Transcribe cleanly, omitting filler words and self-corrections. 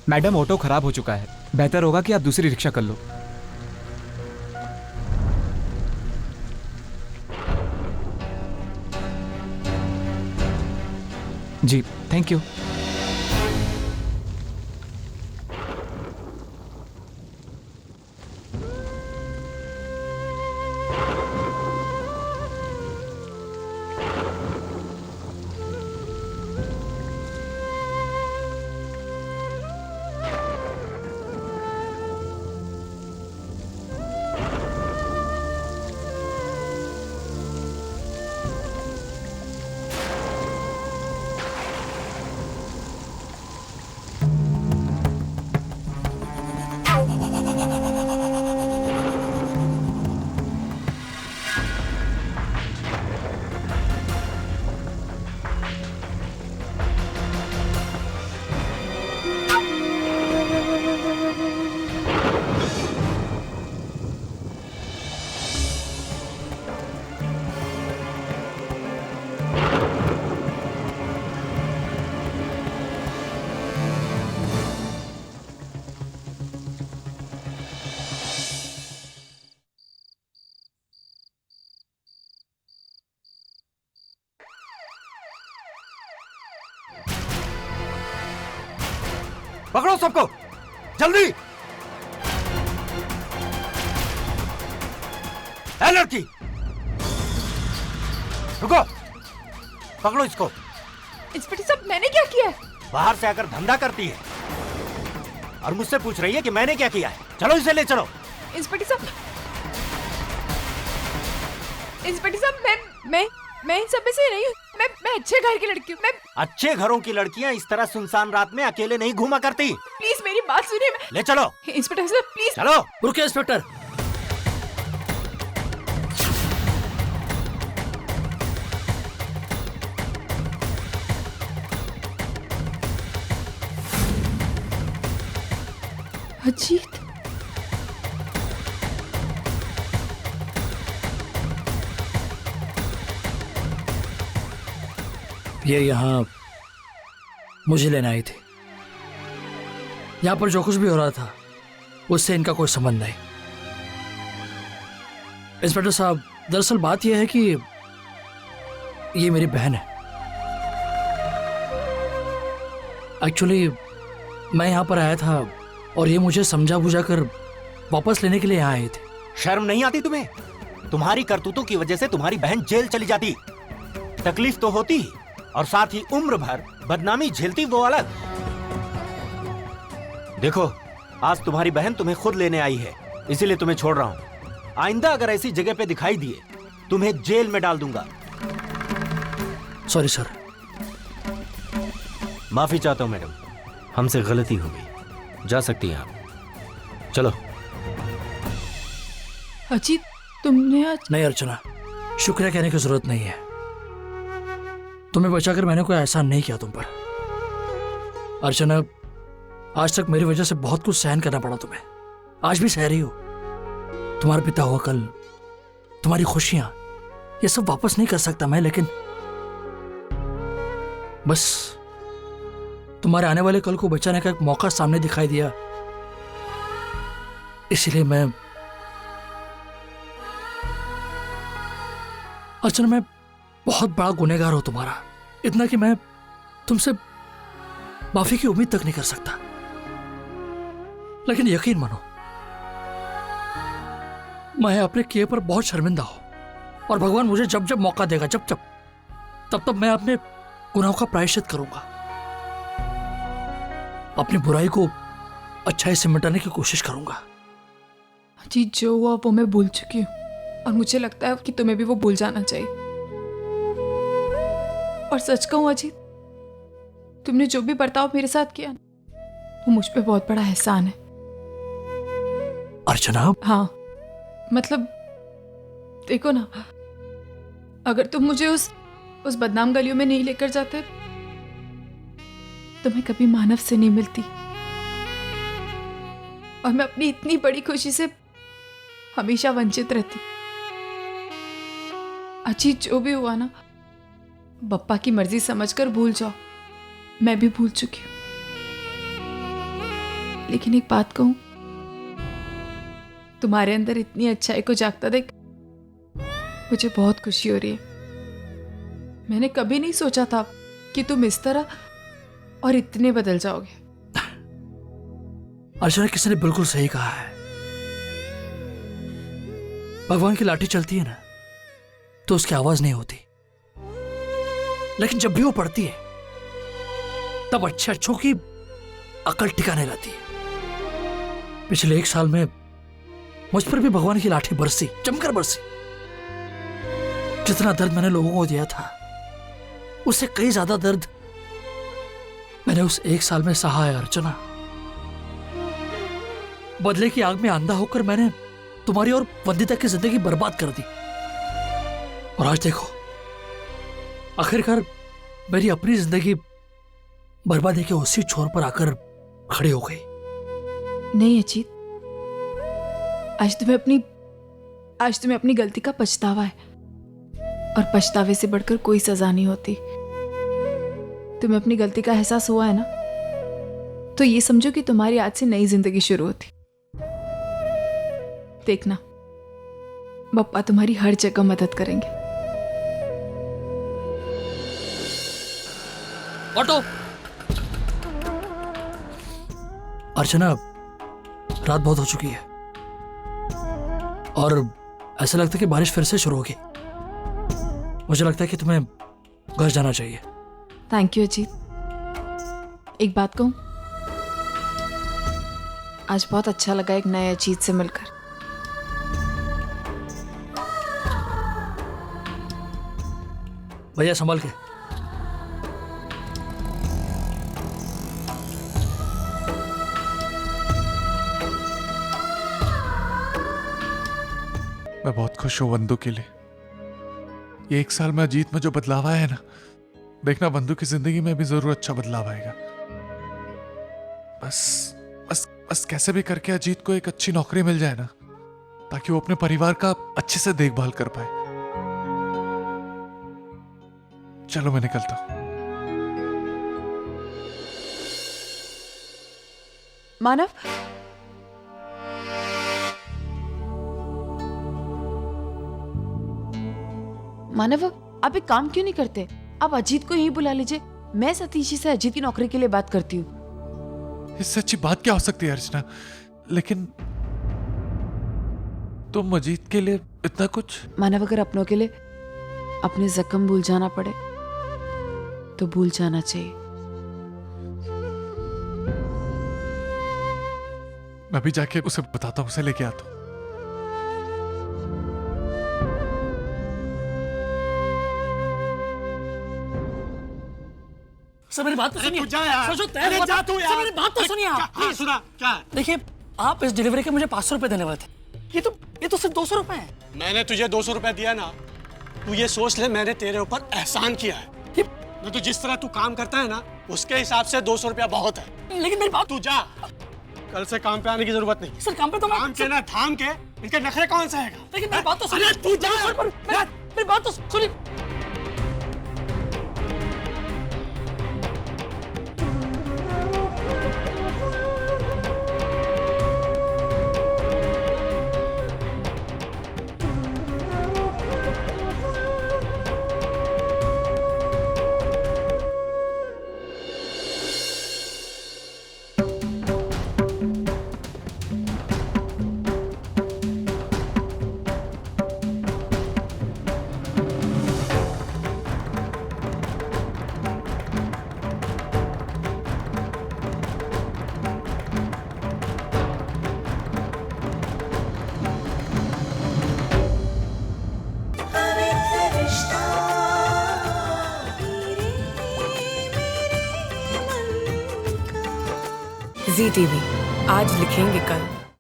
Madam, auto खराब हो चुका है, बेहतर होगा कि आप दूसरी रिक्शा कर लो। जी, थैंक यू। पकड़ो सबको, जल्दी। ए लड़की, रुको, पकड़ो इसको। इंस्पेक्टर साहब, मैंने क्या किया है? बाहर से आकर धंधा करती है और मुझसे पूछ रही है कि मैंने क्या किया है। चलो इसे ले चलो। इंस्पेक्टर साहब, मैं इन सब में से नहीं हूँ। मैं अच्छे घर की लड़की हूँ। मैं अच्छे घरों की लड़कियां इस तरह सुनसान रात में अकेले नहीं घूमा करती। प्लीज मेरी बात सुनिए। ले चलो। इंस्पेक्टर साहब प्लीज। चलो। रुकिए इंस्पेक्टर। अजीत, ये यहाँ मुझे लेने आई थी। यहाँ पर जो कुछ भी हो रहा था उससे इनका कोई संबंध नहीं। इंस्पेक्टर साहब, दरअसल बात यह है कि ये मेरी बहन है। एक्चुअली मैं यहाँ पर आया था और ये मुझे समझा बुझा कर वापस लेने के लिए यहाँ आए थे। शर्म नहीं आती तुम्हें? तुम्हारी करतूतों की वजह से तुम्हारी बहन जेल चली जाती। तकलीफ तो होती और साथ ही उम्र भर बदनामी झेलती, वो अलग। देखो, आज तुम्हारी बहन तुम्हें खुद लेने आई है, इसीलिए तुम्हें छोड़ रहा हूं। आइंदा अगर ऐसी जगह पे दिखाई दिए तुम्हें जेल में डाल दूंगा। Sorry sir. माफी चाहता हूं मैडम, हमसे गलती हो गई। जा सकती हैं आप। चलो। अजीत, तुमने आज... नहीं अर्चना, शुक्रिया कहने की जरूरत नहीं है। तुम्हें बचाकर मैंने कोई एहसान नहीं किया तुम पर। अर्चना, आज तक मेरी वजह से बहुत कुछ सहन करना पड़ा तुम्हें, आज भी सह रही हो। तुम्हारा पिता हुआ कल, तुम्हारी खुशियां, ये सब वापस नहीं कर सकता मैं, लेकिन बस तुम्हारे आने वाले कल को बचाने का एक मौका सामने दिखाई दिया, इसीलिए मैं... अर्चना, मैं बहुत बड़ा गुनहगार हूं तुम्हारा, इतना कि मैं तुमसे माफी की उम्मीद तक नहीं कर सकता। लेकिन यकीन मानो, मैं अपने किए पर बहुत शर्मिंदा हूं और भगवान मुझे जब जब मौका देगा, तब तब मैं अपने गुनाहों का प्रायश्चित करूंगा, अपनी बुराई को अच्छाई से मिटाने की कोशिश करूंगा। अजीत, जो हुआ वो मैं भूल चुकी हूँ और मुझे लगता है कि तुम्हें भी वो भूल जाना चाहिए। और सच कहूं अजीत, तुमने जो भी बर्ताव मेरे साथ किया वो मुझ पे बहुत बड़ा एहसान है। अर्चना, हाँ, मतलब देखो ना, अगर तुम मुझे उस बदनाम गलियों में नहीं लेकर जाते तो मैं कभी मानव से नहीं मिलती और मैं अपनी इतनी बड़ी खुशी से हमेशा वंचित रहती। अजीत, जो भी हुआ ना, बप्पा की मर्जी समझकर भूल जाओ। मैं भी भूल चुकी हूँ। लेकिन एक बात कहूं, तुम्हारे अंदर इतनी अच्छाई को जागता देख मुझे बहुत खुशी हो रही है। मैंने कभी नहीं सोचा था कि तुम इस तरह और इतने बदल जाओगे। अर्चना, किसी ने बिल्कुल सही कहा है। भगवान की लाठी चलती है ना तो उसकी आवाज नहीं होती, लेकिन जब भी वो पड़ती है तब अच्छे अच्छों की अकल टिकाने लाती है। पिछले 1 साल में मुझ पर भी भगवान की लाठी बरसी, जमकर बरसी। जितना दर्द मैंने लोगों को दिया था उससे कई ज्यादा दर्द मैंने उस 1 साल में सहा है अर्चना। बदले की आग में अंधा होकर मैंने तुम्हारी और वंदिता की जिंदगी बर्बाद कर दी, और आज देखो आखिरकार मेरी अपनी जिंदगी बर्बादी के उसी छोर पर आकर खड़ी हो गई। नहीं अजीत, आज तुम्हें अपनी गलती का पछतावा है, और पछतावे से बढ़कर कोई सजा नहीं होती। तुम्हें अपनी गलती का एहसास हुआ है ना, तो ये समझो कि तुम्हारी आज से नई जिंदगी शुरू होती। देखना, पप्पा तुम्हारी हर जगह मदद करेंगे। ऑटो। अर्चना, रात बहुत हो चुकी है और ऐसा लगता है कि बारिश फिर से शुरू होगी। मुझे लगता है कि तुम्हें घर जाना चाहिए। Thank you Ajit. एक बात कहूं, आज बहुत अच्छा लगा एक नए अजीत से मिलकर। भैया संभाल के। मैं बहुत खुश हूं वंदू के लिए। ये 1 साल में अजीत में जो बदलाव आया है ना, देखना वंदू की जिंदगी में भी जरूर अच्छा बदलाव आएगा। बस बस बस कैसे भी करके अजीत को एक अच्छी नौकरी मिल जाए ना, ताकि वो अपने परिवार का अच्छे से देखभाल कर पाए। चलो मैं निकलता हूं। मानव, मानव, आप एक काम क्यों नहीं करते? आप अजीत को यहीं बुला लीजिए। मैं सतीश से अजीत की नौकरी के लिए बात करती हूँ। इससे अच्छी बात क्या हो सकती है अर्चना? लेकिन तुम अजीत के लिए इतना कुछ। मानव, अगर अपनों के लिए अपने जख्म भूल जाना पड़े तो भूल जाना चाहिए। मैं भी जाके उसे बताता हूँ, उसे लेके आता हूँ। सर मेरी बात तो सुनिए। जा यार। सर, तैयार जा तू यार। सर, मेरी बात तो सुनिए आप। हाँ, सुना क्या है? देखिए, आप इस डिलीवरी के मुझे 500 रुपए देने वाले थे। ये तो सिर्फ 200 रुपए है। मैंने तुझे 200 रुपए दिया ना, तू ये सोच ले मैंने तेरे ऊपर एहसान किया है। न तो जिस तरह तू काम करता है ना, उसके हिसाब से 200 रुपया बहुत है। लेकिन मेरी बात। तू जा, कल से काम पे आने की जरूरत नहीं। सर काम पे तो काम के ना थाम के इनके नखरे कौन सहेगा? लेकिन मेरी बात तो सुनिए। तू जा। मेरी बात तो सुनिए। जी टीवी आज लिखेंगे कल।